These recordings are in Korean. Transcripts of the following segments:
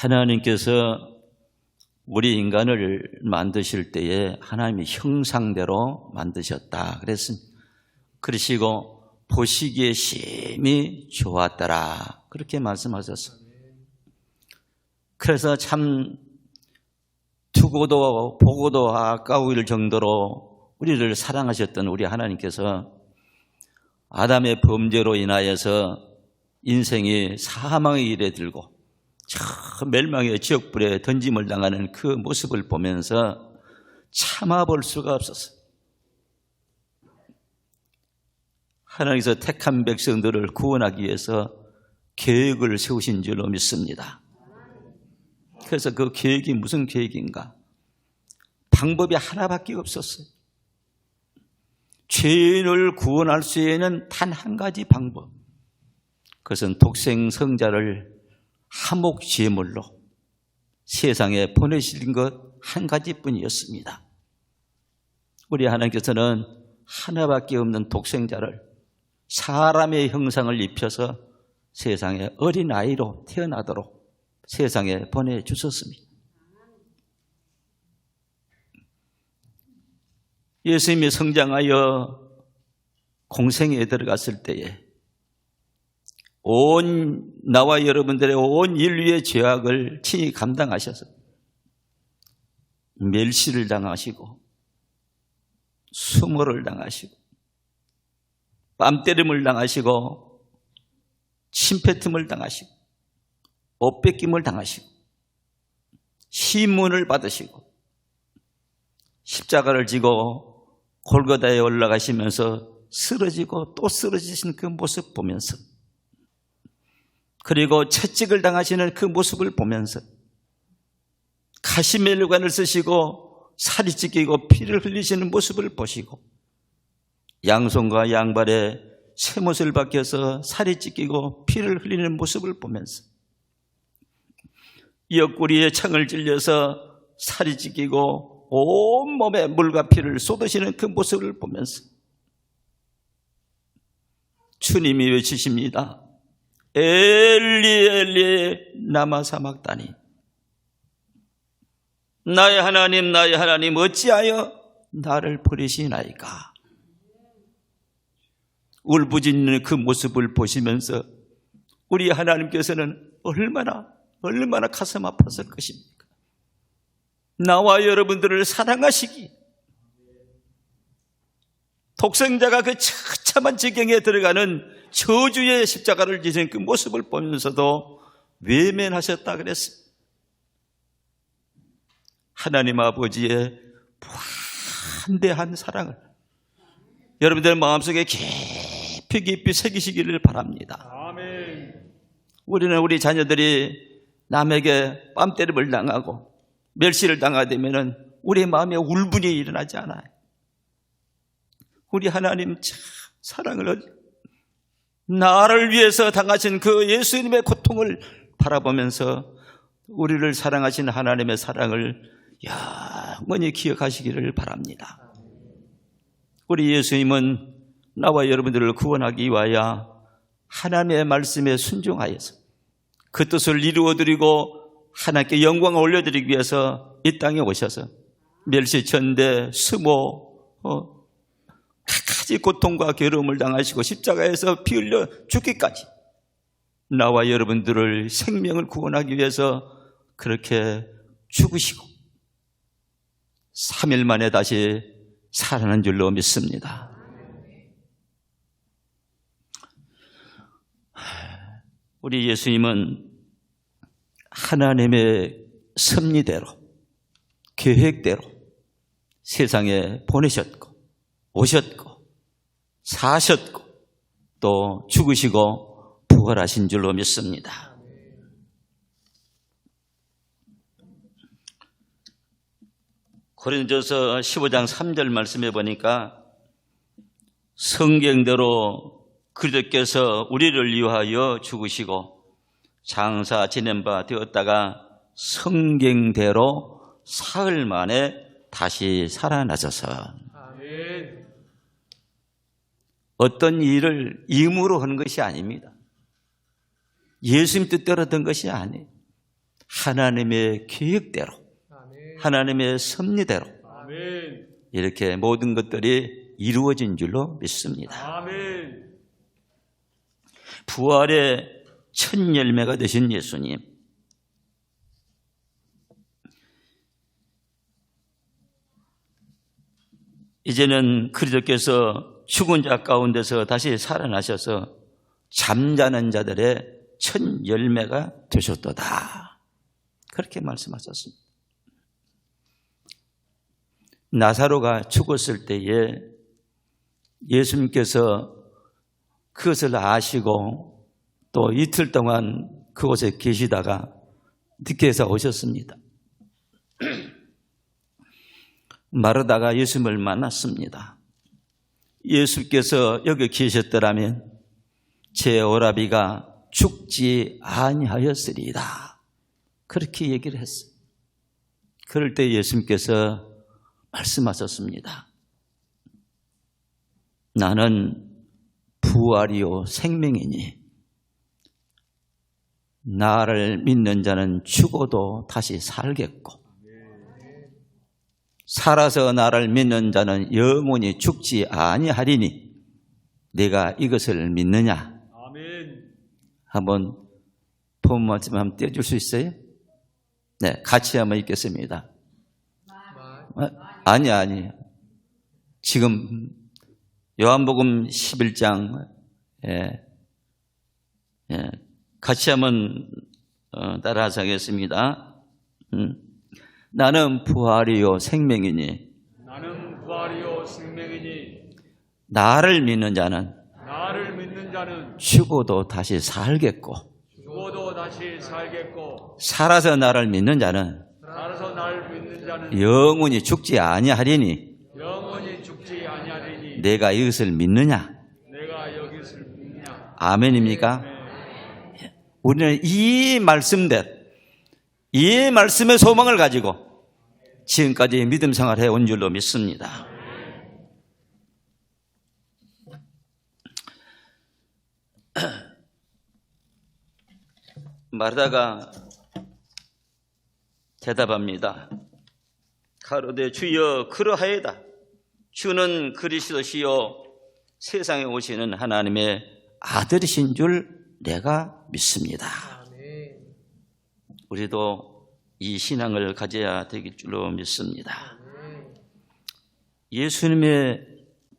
하나님께서 우리 인간을 만드실 때에 하나님의 형상대로 만드셨다 그러시고 보시기에 심히 좋았더라 그렇게 말씀하셨어요. 그래서 참 두고도 보고도 아까울 정도로 우리를 사랑하셨던 우리 하나님께서 아담의 범죄로 인하여서 인생이 사망의 일에 들고 저 멸망의 지옥불에 던짐을 당하는 그 모습을 보면서 참아볼 수가 없었어요. 하나님께서 택한 백성들을 구원하기 위해서 계획을 세우신 줄로 믿습니다. 그래서 그 계획이 무슨 계획인가? 방법이 하나밖에 없었어요. 죄인을 구원할 수 있는 단 한 가지 방법. 그것은 독생 성자를 화목제물로 세상에 보내신 것 한 가지뿐이었습니다. 우리 하나님께서는 하나밖에 없는 독생자를 사람의 형상을 입혀서 세상에 어린아이로 태어나도록 세상에 보내주셨습니다. 예수님이 성장하여 공생에 들어갔을 때에 나와 여러분들의 온 인류의 죄악을 친히 감당하셔서 멸시를 당하시고 수모를 당하시고 뺨때림을 당하시고 침뱉음을 당하시고 옷뺏김을 당하시고 시문을 받으시고 십자가를 지고 골고다에 올라가시면서 쓰러지고 또 쓰러지신 그 모습 보면서 그리고 채찍을 당하시는 그 모습을 보면서 가시멜로관을 쓰시고 살이 찢기고 피를 흘리시는 모습을 보시고 양손과 양발에 쇠못을 박혀서 살이 찢기고 피를 흘리는 모습을 보면서 옆구리에 창을 찔려서 살이 찢기고 온몸에 물과 피를 쏟으시는 그 모습을 보면서 주님이 외치십니다. 엘리 엘리 라마 사박다니 나의 하나님 어찌하여 나를 버리시나이까. 울부짖는 그 모습을 보시면서 우리 하나님께서는 얼마나 가슴 아팠을 것입니까? 나와 여러분들을 사랑하시기 독생자가 그 처참한 지경에 들어가는 저주의 십자가를 지신 그 모습을 보면서도 외면하셨다 그랬습니다. 하나님 아버지의 무한대한 사랑을 여러분들 마음속에 깊이 새기시기를 바랍니다. 아멘. 우리는 우리 자녀들이 남에게 뺨때림을 당하고 멸시를 당하게 되면 우리의 마음에 울분이 일어나지 않아요. 우리 하나님 참 사랑을 나를 위해서 당하신 그 예수님의 고통을 바라보면서 우리를 사랑하신 하나님의 사랑을 영원히 기억하시기를 바랍니다. 우리 예수님은 나와 여러분들을 구원하기 위하여 하나님의 말씀에 순종하여서 그 뜻을 이루어드리고 하나님께 영광을 올려드리기 위해서 이 땅에 오셔서 멸시천대, 수모, 각가지 고통과 괴로움을 당하시고 십자가에서 피 흘려 죽기까지 나와 여러분들을 생명을 구원하기 위해서 그렇게 죽으시고 3일 만에 다시 살아난 줄로 믿습니다. 우리 예수님은 하나님의 섭리대로 계획대로 세상에 보내셨고 오셨고 사셨고 또 죽으시고 부활하신 줄로 믿습니다. 고린도서 15장 3절 말씀해 보니까 성경대로 그리스도께서 우리를 위하여 죽으시고 장사 지낸 바 되었다가 성경대로 사흘 만에 다시 살아나셔서 아멘. 어떤 일을 임으로 하는 것이 아닙니다. 예수님 뜻대로 된 것이 아니에요. 하나님의 계획대로, 아멘. 하나님의 섭리대로 아멘. 이렇게 모든 것들이 이루어진 줄로 믿습니다. 아멘. 부활의 첫 열매가 되신 예수님, 이제는 그리스도께서 죽은 자 가운데서 다시 살아나셔서 잠자는 자들의 첫 열매가 되셨도다. 그렇게 말씀하셨습니다. 나사로가 죽었을 때에 예수님께서 그것을 아시고 또 이틀 동안 그곳에 계시다가 늦게서 오셨습니다. 마르다가 예수님을 만났습니다. 예수께서 여기 계셨더라면 제 오라비가 죽지 아니하였으리이다. 그렇게 얘기를 했어요. 그럴 때 예수님께서 말씀하셨습니다. 나는 부활이요 생명이니 나를 믿는 자는 죽어도 다시 살겠고 살아서 나를 믿는 자는 영원히 죽지 아니하리니 내가 이것을 믿느냐? 아멘. 한번 본 말씀 한번 떼줄 수 있어요? 네, 같이 한번 읽겠습니다. 아니. 지금 요한복음 11장 같이 한번 따라서 하겠습니다. 나는 부활이요 생명이니 나는 부활이요 생명이니 나를 믿는 자는 죽어도 다시 살겠고 살아서 나를 믿는 자는 영원히 죽지 아니하리니 내가 이것을 믿느냐? 아멘입니까? 우리는 이 말씀대로 이 말씀의 소망을 가지고 지금까지 믿음 생활을 해온 줄로 믿습니다. 마르다가 대답합니다. 가로되 주여 그러하이다. 주는 그리스도시요 세상에 오시는 하나님의 아들이신 줄 내가 믿습니다. 우리도 이 신앙을 가져야 되길 줄로 믿습니다. 예수님의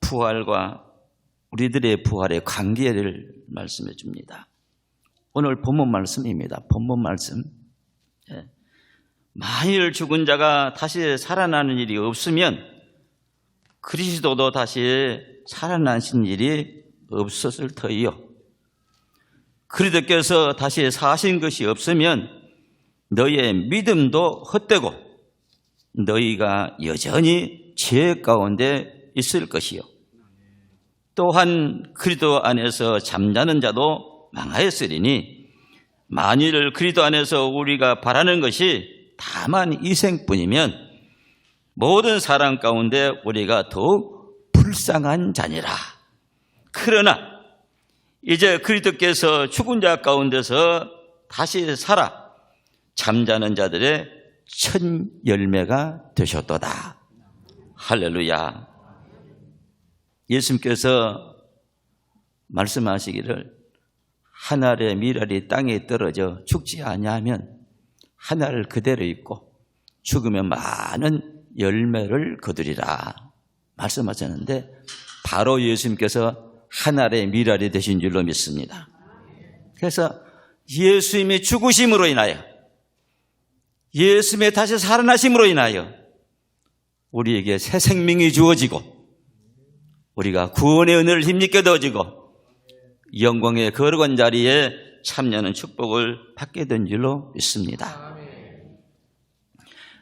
부활과 우리들의 부활의 관계를 말씀해 줍니다. 오늘 본문 말씀입니다. 본문 말씀. 만일 죽은 자가 다시 살아나는 일이 없으면 그리스도도 다시 살아나신 일이 없었을 터이요. 그리스도께서 다시 사신 것이 없으면 너희의 믿음도 헛되고 너희가 여전히 죄 가운데 있을 것이요. 또한 그리스도 안에서 잠자는 자도 망하였으리니 만일 그리스도 안에서 우리가 바라는 것이 다만 이생뿐이면 모든 사람 가운데 우리가 더욱 불쌍한 자니라. 그러나 이제 그리스도께서 죽은 자 가운데서 다시 살아 잠자는 자들의 첫 열매가 되셨도다. 할렐루야. 예수님께서 말씀하시기를 한 알의 밀알이 땅에 떨어져 죽지 아니하면 한 알 그대로 있고 죽으면 많은 열매를 거두리라 말씀하셨는데 바로 예수님께서 한 알의 밀알이 되신 줄로 믿습니다. 그래서 예수님의 죽으심으로 인하여 예수님의 다시 살아나심으로 인하여 우리에게 새 생명이 주어지고 우리가 구원의 은혜를 힘입게 되어지고 영광의 거룩한 자리에 참여하는 축복을 받게 된 줄로 믿습니다.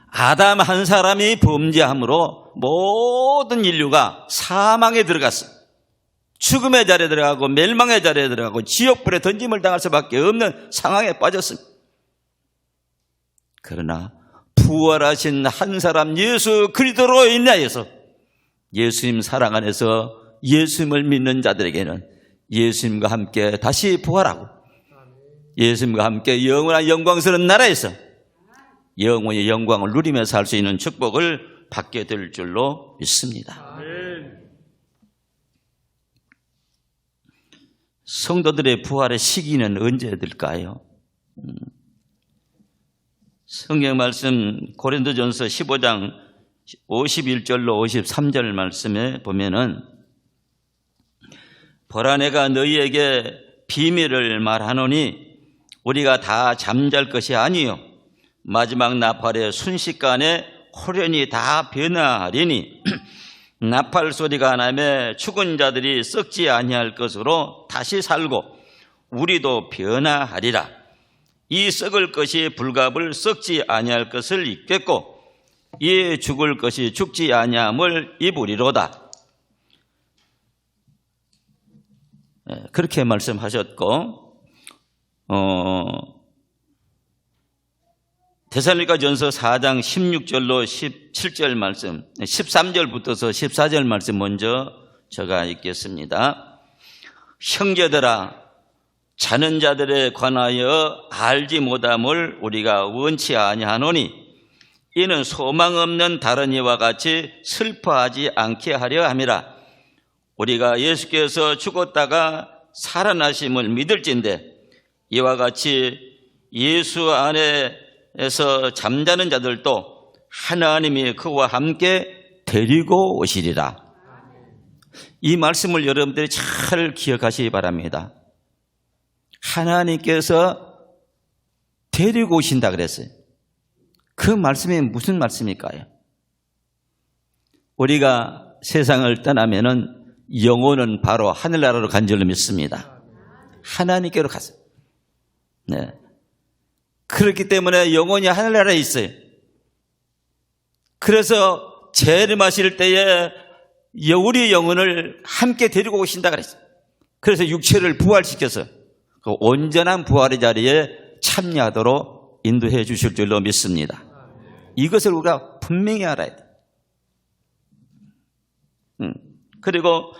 아담 한 사람이 범죄함으로 모든 인류가 사망에 들어갔어. 죽음의 자리에 들어가고 멸망의 자리에 들어가고 지옥불에 던짐을 당할 수밖에 없는 상황에 빠졌습니다. 그러나 부활하신 한 사람 예수 그리스도로 인하여서 예수님 사랑 안에서 예수님을 믿는 자들에게는 예수님과 함께 다시 부활하고 예수님과 함께 영원한 영광스러운 나라에서 영원히 영광을 누리며 살 수 있는 축복을 받게 될 줄로 믿습니다. 아멘. 성도들의 부활의 시기는 언제 될까요? 성경 말씀 고린도전서 15장 51절로 53절 말씀에 보면은 보라 내가 너희에게 비밀을 말하노니 우리가 다 잠잘 것이 아니요 마지막 나팔의 순식간에 호련히 다 변화하리니 나팔 소리가 나매 죽은 자들이 썩지 아니할 것으로 다시 살고 우리도 변화하리라. 이 썩을 것이 불갑을 썩지 아니할 것을 입겠고 이 죽을 것이 죽지 아니함을 입으리로다. 그렇게 말씀하셨고 데살로니가전서 4장 16절로 17절 말씀, 13절부터서 14절 말씀 먼저 제가 읽겠습니다. 형제들아, 자는 자들에 관하여 알지 못함을 우리가 원치 아니하노니 이는 소망 없는 다른 이와 같이 슬퍼하지 않게 하려 함이라. 우리가 예수께서 죽었다가 살아나심을 믿을진대 이와 같이 예수 안에서 잠자는 자들도 하나님이 그와 함께 데리고 오시리라. 이 말씀을 여러분들이 잘 기억하시기 바랍니다. 하나님께서 데리고 오신다 그랬어요. 그 말씀이 무슨 말씀일까요? 우리가 세상을 떠나면은 영혼은 바로 하늘나라로 간 줄로 믿습니다. 하나님께로 갔어요. 네. 그렇기 때문에 영혼이 하늘나라에 있어요. 그래서 재림하실 때에 우리 영혼을 함께 데리고 오신다 그랬어요. 그래서 육체를 부활시켜서 그 온전한 부활의 자리에 참여하도록 인도해 주실 줄로 믿습니다. 이것을 우리가 분명히 알아야 돼요. 그리고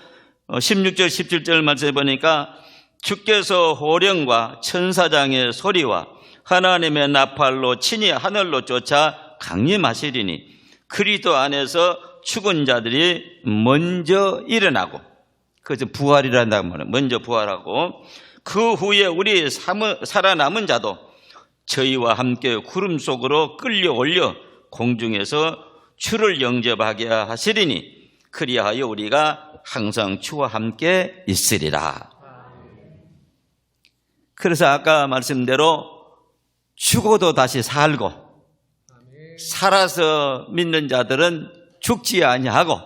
16절 17절 말씀해 보니까 주께서 호령과 천사장의 소리와 하나님의 나팔로 친히 하늘로 쫓아 강림하시리니 그리스도 안에서 죽은 자들이 먼저 일어나고, 그래서 부활이란다는 말은 먼저 부활하고 그 후에 우리 살아남은 자도 저희와 함께 구름 속으로 끌려 올려 공중에서 주를 영접하게 하시리니 그리하여 우리가 항상 주와 함께 있으리라. 그래서 아까 말씀대로 죽어도 다시 살고 살아서 믿는 자들은 죽지 아니하고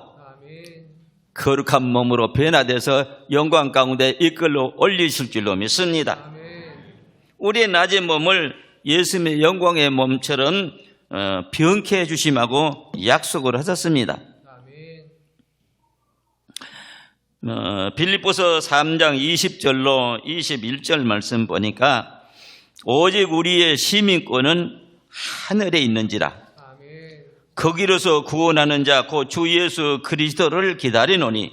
거룩한 몸으로 변화돼서 영광 가운데 이끌어 올리실 줄로 믿습니다. 우리의 낮은 몸을 예수님의 영광의 몸처럼 병케 해주심하고 약속을 하셨습니다. 빌립보서 3장 20절로 21절 말씀 보니까 오직 우리의 시민권은 하늘에 있는지라. 거기로서 구원하는 자 곧 주 예수 그리스도를 기다리노니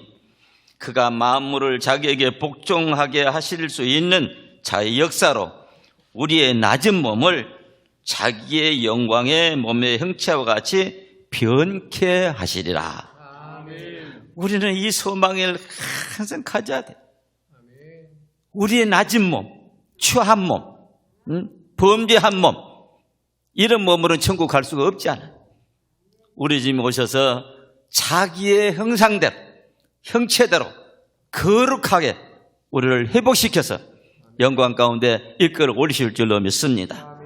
그가 만물을 자기에게 복종하게 하실 수 있는 자의 역사로 우리의 낮은 몸을 자기의 영광의 몸의 형체와 같이 변케 하시리라. 우리는 이 소망을 항상 가져야 돼. 우리의 낮은 몸, 추한 몸, 범죄한 몸, 이런 몸으로는 천국 갈 수가 없지 않아요. 우리 집에 오셔서 자기의 형상대로, 형체대로 거룩하게 우리를 회복시켜서 영광 가운데 이끌어 올리실 줄로 믿습니다.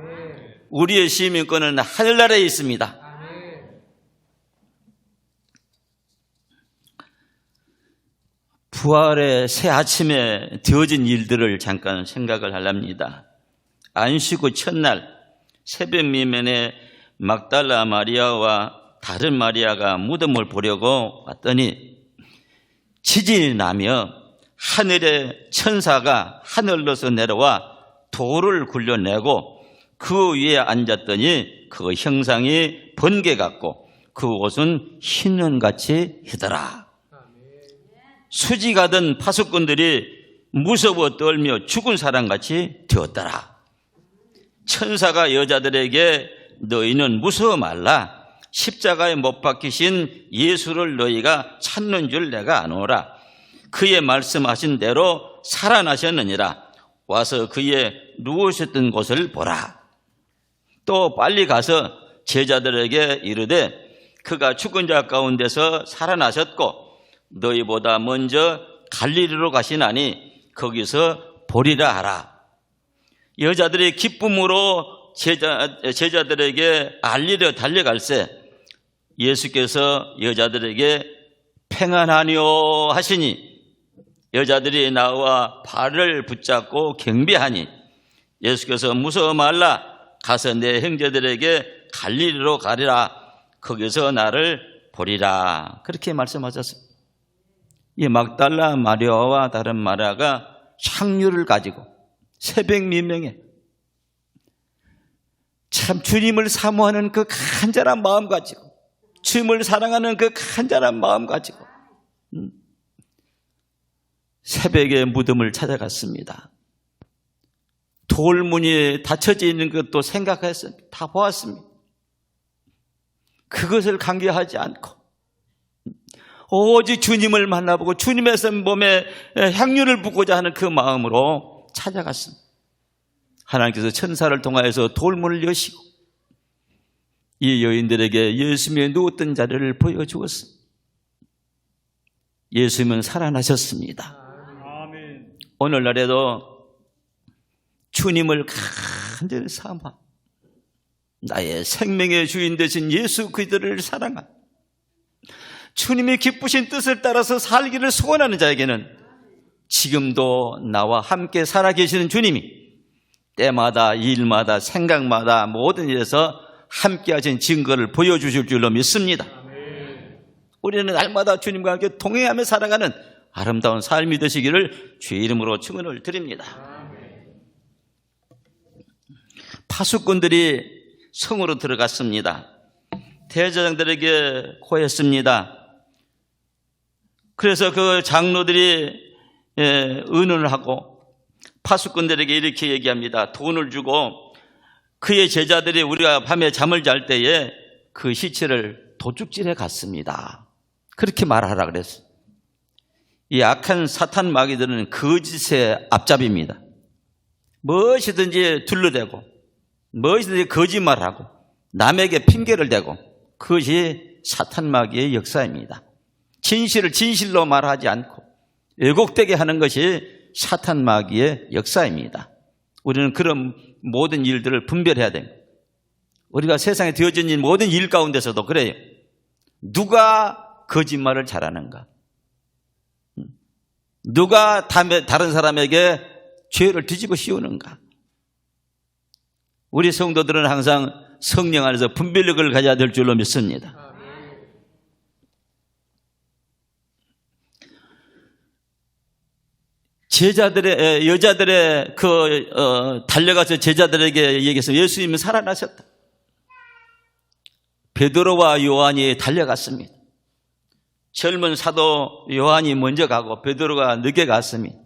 우리의 시민권은 하늘나라에 있습니다. 부활의 새 아침에 되어진 일들을 잠깐 생각을 하렵니다. 안식 후 첫날 새벽 미면에 막달라 마리아와 다른 마리아가 무덤을 보려고 왔더니 지진이 나며 하늘의 천사가 하늘로서 내려와 돌을 굴려내고 그 위에 앉았더니 그 형상이 번개 같고 그 옷은 흰눈같이 희더라. 수지가 든 파수꾼들이 무서워 떨며 죽은 사람같이 되었더라. 천사가 여자들에게 너희는 무서워 말라. 십자가에 못 박히신 예수를 너희가 찾는 줄 내가 아노라. 그의 말씀하신 대로 살아나셨느니라. 와서 그의 누우셨던 곳을 보라. 또 빨리 가서 제자들에게 이르되 그가 죽은 자 가운데서 살아나셨고 너희보다 먼저 갈릴리로 가시나니 거기서 보리라 하라. 여자들이 기쁨으로 제자들에게 알리려 달려갈새 예수께서 여자들에게 평안하뇨 하시니 여자들이 나와 발을 붙잡고 경배하니 예수께서 무서워 말라. 가서 내 형제들에게 갈릴리로 가리라. 거기서 나를 보리라. 그렇게 말씀하셨습니다. 이 막달라 마리아와 다른 마리아가 향유를 가지고 새벽 미명에 참 주님을 사모하는 그 간절한 마음 가지고 주님을 사랑하는 그 간절한 마음 가지고 새벽에 무덤을 찾아갔습니다. 돌문이 닫혀져 있는 것도 생각해서 다 보았습니다. 그것을 간과하지 않고 오직 주님을 만나보고 주님의 몸에 향유를 붓고자 하는 그 마음으로 찾아갔습니다. 하나님께서 천사를 통하여서 돌문을 여시고 이 여인들에게 예수님의 누웠던 자리를 보여주었습니다. 예수님은 살아나셨습니다. 아멘. 오늘날에도 주님을 간절히 사모한 나의 생명의 주인 되신 예수 그리스도를 사랑한 주님의 기쁘신 뜻을 따라서 살기를 소원하는 자에게는 지금도 나와 함께 살아계시는 주님이 때마다 일마다 생각마다 모든 일에서 함께 하신 증거를 보여주실 줄로 믿습니다. 우리는 날마다 주님과 함께 동행하며 살아가는 아름다운 삶이 되시기를 주의 이름으로 축원을 드립니다. 파수꾼들이 성으로 들어갔습니다. 대제사장들에게 고했습니다. 그래서 그 장로들이 의논을 하고 파수꾼들에게 이렇게 얘기합니다. 돈을 주고 그의 제자들이 우리가 밤에 잠을 잘 때에 그 시체를 도둑질해 갔습니다. 그렇게 말하라 그랬어요. 이 악한 사탄 마귀들은 거짓의 앞잡이입니다. 무엇이든지 둘러대고 무엇이든지 거짓말하고 남에게 핑계를 대고 그것이 사탄 마귀의 역사입니다. 진실을 진실로 말하지 않고 왜곡되게 하는 것이 사탄 마귀의 역사입니다. 우리는 그런 모든 일들을 분별해야 됩니다. 우리가 세상에 되어진 모든 일 가운데서도 그래요. 누가 거짓말을 잘하는가? 누가 다른 사람에게 죄를 뒤집어 씌우는가? 우리 성도들은 항상 성령 안에서 분별력을 가져야 될 줄로 믿습니다. 여자들의 달려가서 제자들에게 얘기해서 예수님은 살아나셨다. 베드로와 요한이 달려갔습니다. 젊은 사도 요한이 먼저 가고 베드로가 늦게 갔습니다.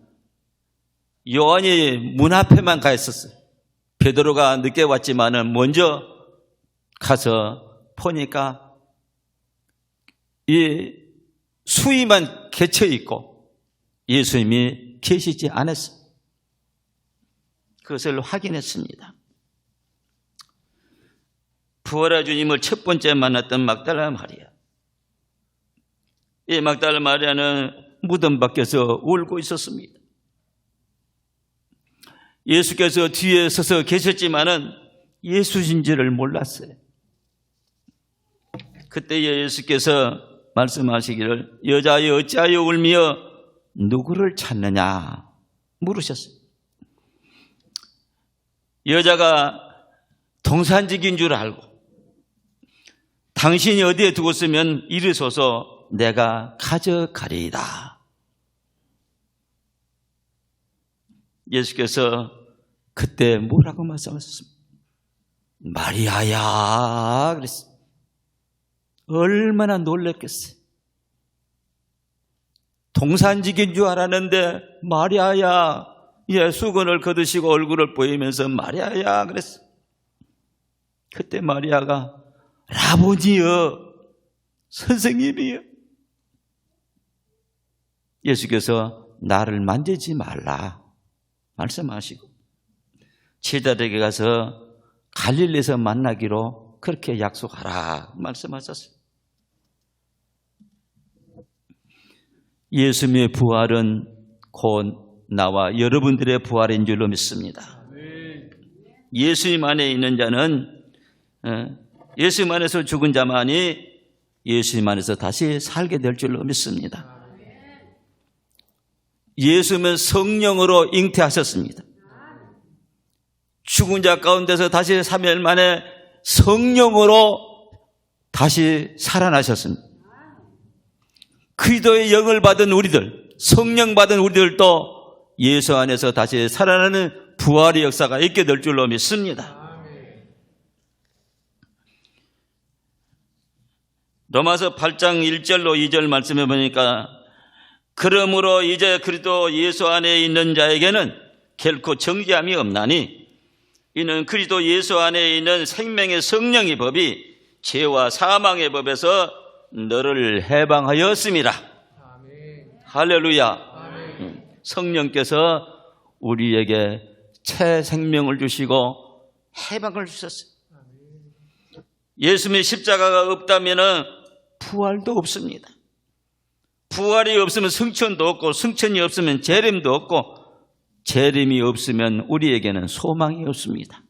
요한이 문 앞에만 가 있었어요. 베드로가 늦게 왔지만은 먼저 가서 보니까 이 수위만 겹쳐 있고 예수님이 계시지 않았어요. 그것을 확인했습니다. 부활의 주님을 첫 번째 만났던 막달라 마리아. 이 막달라 마리아는 무덤 밖에서 울고 있었습니다. 예수께서 뒤에 서서 계셨지만은 예수신지를 몰랐어요. 그때 예수께서 말씀하시기를 여자여 어찌하여 울며 누구를 찾느냐 물으셨어요. 여자가 동산직인 줄 알고 당신이 어디에 두었으면 이르소서 내가 가져가리이다. 예수께서 그때 뭐라고 말씀하셨습니까? 마리아야 그랬어요. 얼마나 놀랐겠어요. 동산직인 줄 알았는데 마리아야, 수건을 걷으시고 얼굴을 보이면서 마리아야 그랬어요. 그때 마리아가 라보니여, 선생님이여. 예수께서 나를 만지지 말라 말씀하시고 제자들에게 가서 갈릴리에서 만나기로 그렇게 약속하라 말씀하셨어요. 예수님의 부활은 곧 나와 여러분들의 부활인 줄로 믿습니다. 예수님 안에 있는 자는 예수님 안에서 죽은 자만이 예수님 안에서 다시 살게 될 줄로 믿습니다. 예수님은 성령으로 잉태하셨습니다. 죽은 자 가운데서 다시 3일 만에 성령으로 다시 살아나셨습니다. 그리스도의 영을 받은 우리들, 성령 받은 우리들도 예수 안에서 다시 살아나는 부활의 역사가 있게 될 줄로 믿습니다. 로마서 8장 1절로 2절 말씀해 보니까 그러므로 이제 그리스도 예수 안에 있는 자에게는 결코 정죄함이 없나니 이는 그리스도 예수 안에 있는 생명의 성령의 법이 죄와 사망의 법에서 너를 해방하였음이라. 할렐루야. 성령께서 우리에게 새 생명을 주시고 해방을 주셨어요. 예수님의 십자가가 없다면 부활도 없습니다. 부활이 없으면 승천도 없고 승천이 없으면 재림도 없고 재림이 없으면 우리에게는 소망이 없습니다.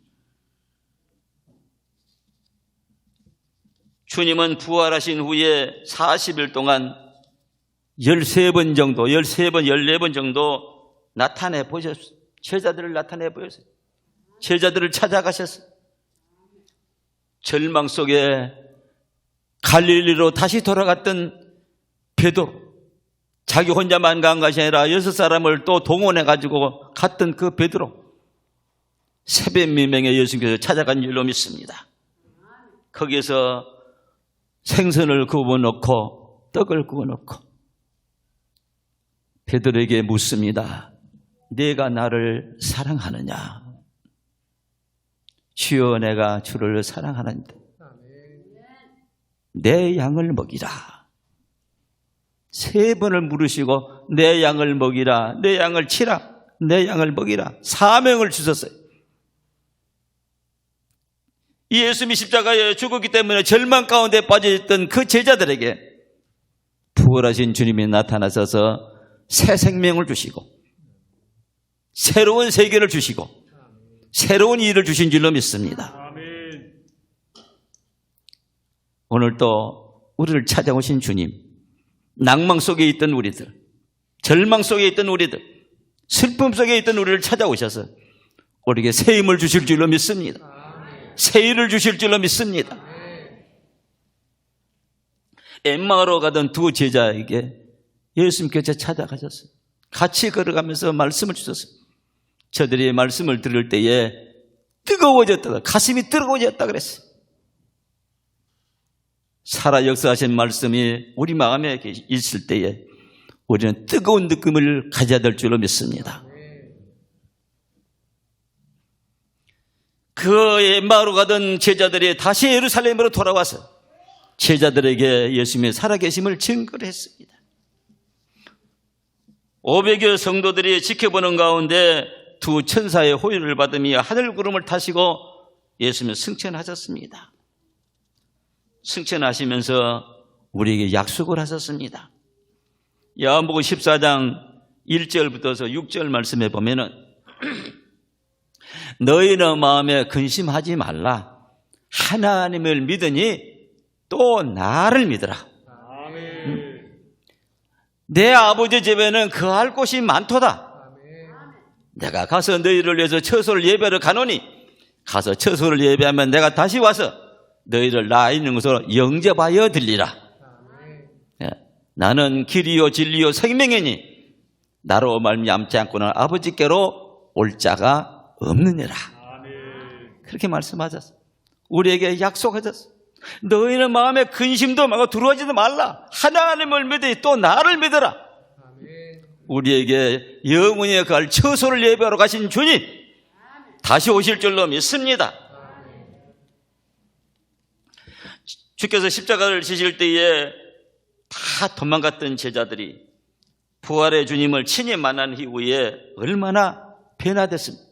주님은 부활하신 후에 40일 동안 13번 정도, 13번, 14번 정도 나타내 보셨어요. 제자들을 나타내 보였어요. 제자들을 찾아가셨어요. 절망 속에 갈릴리로 다시 돌아갔던 베드로, 자기 혼자만 간 것이 아니라 6사람을 또 동원해가지고 갔던 그 베드로, 새벽 미명에 예수님께서 찾아간 줄로 믿습니다. 거기에서 생선을 구워놓고 떡을 구워놓고 베드로에게 묻습니다. 네가 나를 사랑하느냐? 주여 내가 주를 사랑하는데 내 양을 먹이라. 3번을 물으시고 내 양을 먹이라, 내 양을 치라, 내 양을 먹이라 사명을 주셨어요. 예수님이 십자가에 죽었기 때문에 절망 가운데 빠져있던 그 제자들에게 부활하신 주님이 나타나셔서 새 생명을 주시고 새로운 세계를 주시고 새로운 일을 주신 줄로 믿습니다. 아멘. 오늘 또 우리를 찾아오신 주님, 낭망 속에 있던 우리들, 절망 속에 있던 우리들, 슬픔 속에 있던 우리를 찾아오셔서 우리에게 새 힘을 주실 줄로 믿습니다. 새 일을 주실 줄로 믿습니다. 엠마오로 가던 두 제자에게 예수님께서 찾아가셨어요. 같이 걸어가면서 말씀을 주셨어요. 저들이 말씀을 들을 때에 뜨거워졌다가 가슴이 뜨거워졌다 그랬어요. 살아 역사하신 말씀이 우리 마음에 있을 때에 우리는 뜨거운 느낌을 가져야 될 줄로 믿습니다. 그 엠마오로 가던 제자들이 다시 예루살렘으로 돌아와서 제자들에게 예수님의 살아계심을 증거를 했습니다. 500여 성도들이 지켜보는 가운데 두 천사의 호의를 받으며 하늘 구름을 타시고 예수님을 승천하셨습니다. 승천하시면서 우리에게 약속을 하셨습니다. 요한복음 14장 1절부터서 6절 말씀에 보면은 너희는 마음에 근심하지 말라. 하나님을 믿으니 또 나를 믿으라. 아멘. 내 아버지 집에는 거할 곳이 많도다. 내가 가서 너희를 위해서 처소를 예배하러 가노니 가서 처소를 예배하면 내가 다시 와서 너희를 나 있는 곳으로 영접하여 들리라. 예, 나는 길이요 진리요 생명이니 나로 말미암지 않고는 아버지께로 올 자가 없느니라. 그렇게 말씀하셨어요. 우리에게 약속하셨어요. 너희는 마음에 근심도 말고 두려워하지도 말라. 하나님을 믿으니 또 나를 믿어라. 우리에게 영원히 갈 처소를 예배하러 가신 주님 다시 오실 줄로 믿습니다. 주께서 십자가를 지실 때에 다 도망갔던 제자들이 부활의 주님을 친히 만난 이후에 얼마나 변화됐습니까?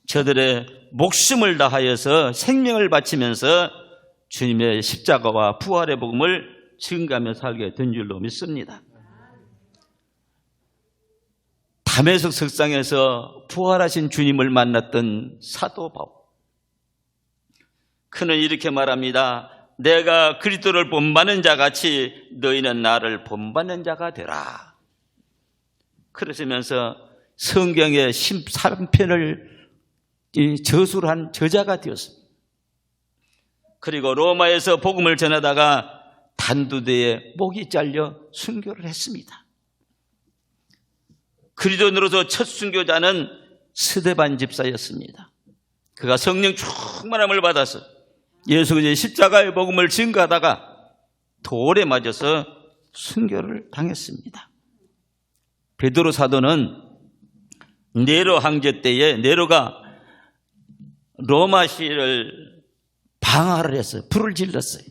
저들의 목숨을 다하여서 생명을 바치면서 주님의 십자가와 부활의 복음을 증거하며 살게 된 줄로 믿습니다. 담에석 석상에서 부활하신 주님을 만났던 사도 바울, 그는 이렇게 말합니다. 내가 그리스도를 본받는 자 같이 너희는 나를 본받는 자가 되라. 그러시면서 성경의 13편을 저술을 한 저자가 되었습니다. 그리고 로마에서 복음을 전하다가 단두대에 목이 잘려 순교를 했습니다. 그리스도인으로서 첫 순교자는 스데반 집사였습니다. 그가 성령 충만함을 받아서 예수 그리스도의 십자가의 복음을 증거하다가 돌에 맞아서 순교를 당했습니다. 베드로 사도는 네로 황제 때에 네로가 로마시를 방화를 했어요. 불을 질렀어요.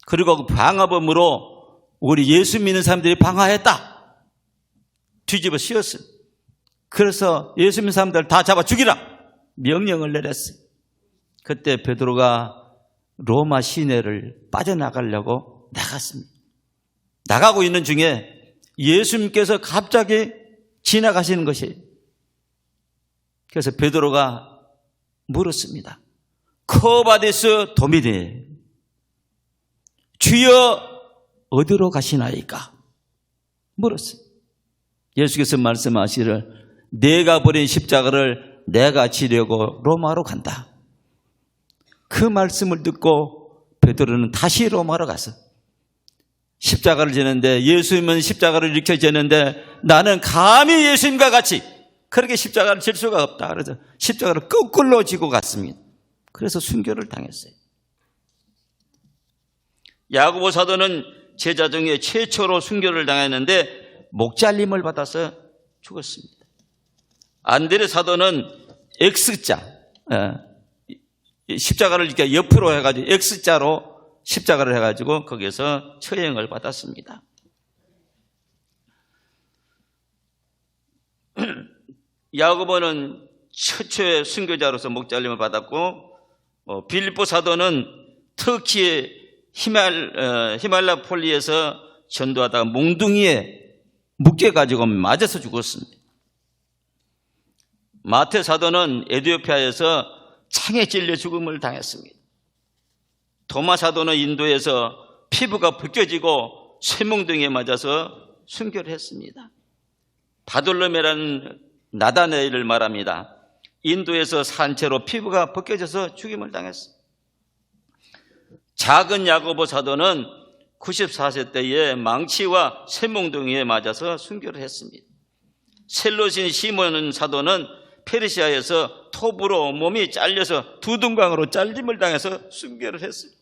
그리고 그 방화범으로 우리 예수 믿는 사람들이 방화했다, 뒤집어 씌웠어요. 그래서 예수 믿는 사람들 다 잡아 죽이라 명령을 내렸어요. 그때 베드로가 로마 시내를 빠져나가려고 나갔습니다. 나가고 있는 중에 예수님께서 갑자기 지나가시는 것이에요. 그래서 베드로가 물었습니다. 코바데스 도미네, 주여 어디로 가시나이까? 물었어요. 예수께서 말씀하시기를 내가 버린 십자가를 내가 지려고 로마로 간다. 그 말씀을 듣고 베드로는 다시 로마로 가서 십자가를 지는데, 예수님은 십자가를 이렇게 지는데 나는 감히 예수님과 같이 그렇게 십자가를 질 수가 없다. 그래서 십자가를 거꾸로 지고 갔습니다. 그래서 순교를 당했어요. 야고보 사도는 제자 중에 최초로 순교를 당했는데 목잘림을 받아서 죽었습니다. 안드레 사도는 X자, 십자가를 이렇게 옆으로 해가지고 X자로 십자가를 해가지고 거기서 처형을 받았습니다. 야고보는 최초의 순교자로서 목잘림을 받았고, 빌립보 사도는 터키의 히말라 폴리에서 전도하다가 몽둥이에 묶여가지고 맞아서 죽었습니다. 마태 사도는 에티오피아에서 창에 찔려 죽음을 당했습니다. 도마 사도는 인도에서 피부가 벗겨지고 쇠몽둥이에 맞아서 순교를 했습니다. 바돌로메라는 나다네일을 말합니다. 인도에서 산채로 피부가 벗겨져서 죽임을 당했습니다. 작은 야고보 사도는 94세 때에 망치와 쇠몽둥이에 맞아서 순교를 했습니다. 셀로신 시몬 사도는 페르시아에서 톱으로 몸이 잘려서 두둥강으로 잘림을 당해서 순교를 했어요.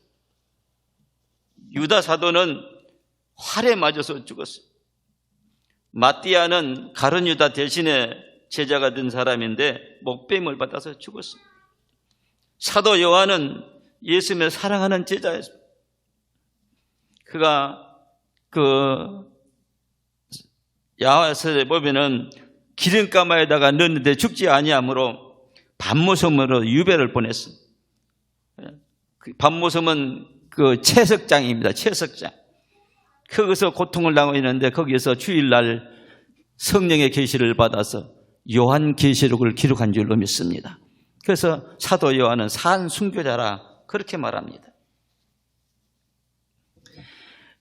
유다 사도는 활에 맞아서 죽었어요. 마띠아는 가룟 유다 대신에 제자가 된 사람인데 목뱀을 받아서 죽었습니다. 사도 요한은 예수님을 사랑하는 제자였습니다. 그가 야화서에 보면은 기름가마에다가 넣었는데 죽지 아니하므로 밤모섬으로 유배를 보냈습니다. 밤모섬은 그 채석장입니다. 채석장. 거기서 고통을 당하고 있는데 거기에서 주일날 성령의 계시를 받아서 요한계시록을 기록한 줄로 믿습니다. 그래서 사도 요한은 산 순교자라 그렇게 말합니다.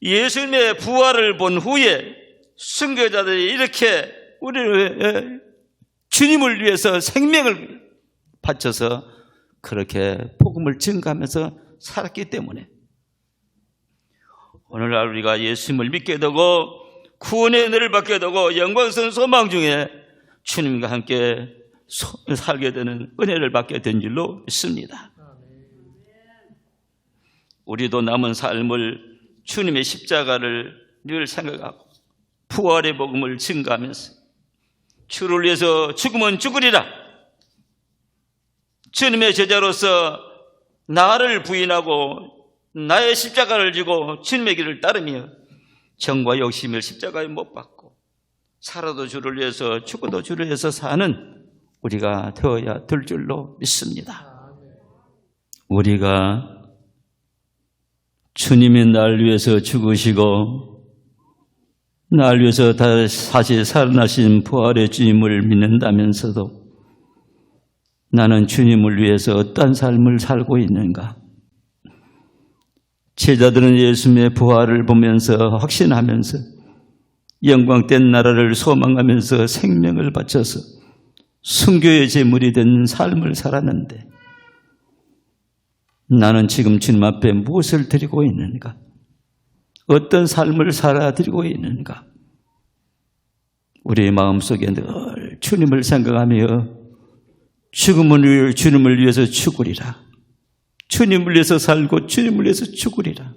예수님의 부활을 본 후에 순교자들이 이렇게 우리를 주님을 위해서 생명을 바쳐서 그렇게 복음을 증거하면서 살았기 때문에 오늘날 우리가 예수님을 믿게 되고 구원의 은혜를 받게 되고 영광스러운 소망 중에 주님과 함께 살게 되는 은혜를 받게 된 줄로 믿습니다. 우리도 남은 삶을 주님의 십자가를 늘 생각하고 부활의 복음을 증거하면서 주를 위해서 죽으면 죽으리라, 주님의 제자로서 나를 부인하고 나의 십자가를 지고 주님의 길을 따르며 정과 욕심을 십자가에 못 박고 살아도 주를 위해서 죽어도 주를 위해서 사는 우리가 되어야 될 줄로 믿습니다. 우리가 주님이 날 위해서 죽으시고 날 위해서 다시 살아나신 부활의 주님을 믿는다면서도 나는 주님을 위해서 어떤 삶을 살고 있는가? 제자들은 예수님의 부활을 보면서 확신하면서 영광된 나라를 소망하면서 생명을 바쳐서 순교의 제물이 된 삶을 살았는데 나는 지금 주님 앞에 무엇을 드리고 있는가? 어떤 삶을 살아드리고 있는가? 우리의 마음속에 늘 주님을 생각하며 죽음을 주님을 위해서 죽으리라. 주님을 위해서 살고 주님을 위해서 죽으리라.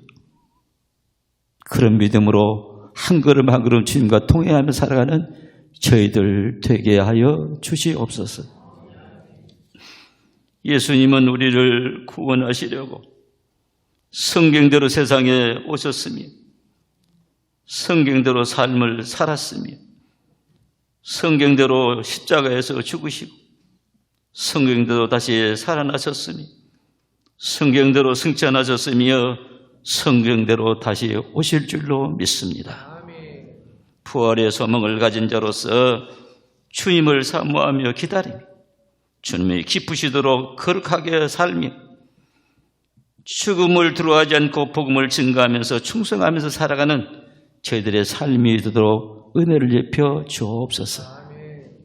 그런 믿음으로 한 걸음 한 걸음 주님과 통행하며 살아가는 저희들 되게 하여 주시옵소서. 예수님은 우리를 구원하시려고 성경대로 세상에 오셨으며 성경대로 삶을 살았으며 성경대로 십자가에서 죽으시고 성경대로 다시 살아나셨으며 성경대로 승천하셨으며 성경대로 다시 오실 줄로 믿습니다. 부활의 소망을 가진 자로서 주님을 사모하며 기다리며 주님이 기쁘시도록 거룩하게 살며 죽음을 두려워하지 않고 복음을 증거하면서 충성하면서 살아가는 저희들의 삶이 되도록 은혜를 입혀 주옵소서.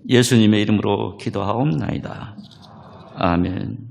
예수님의 이름으로 기도하옵나이다. 아멘.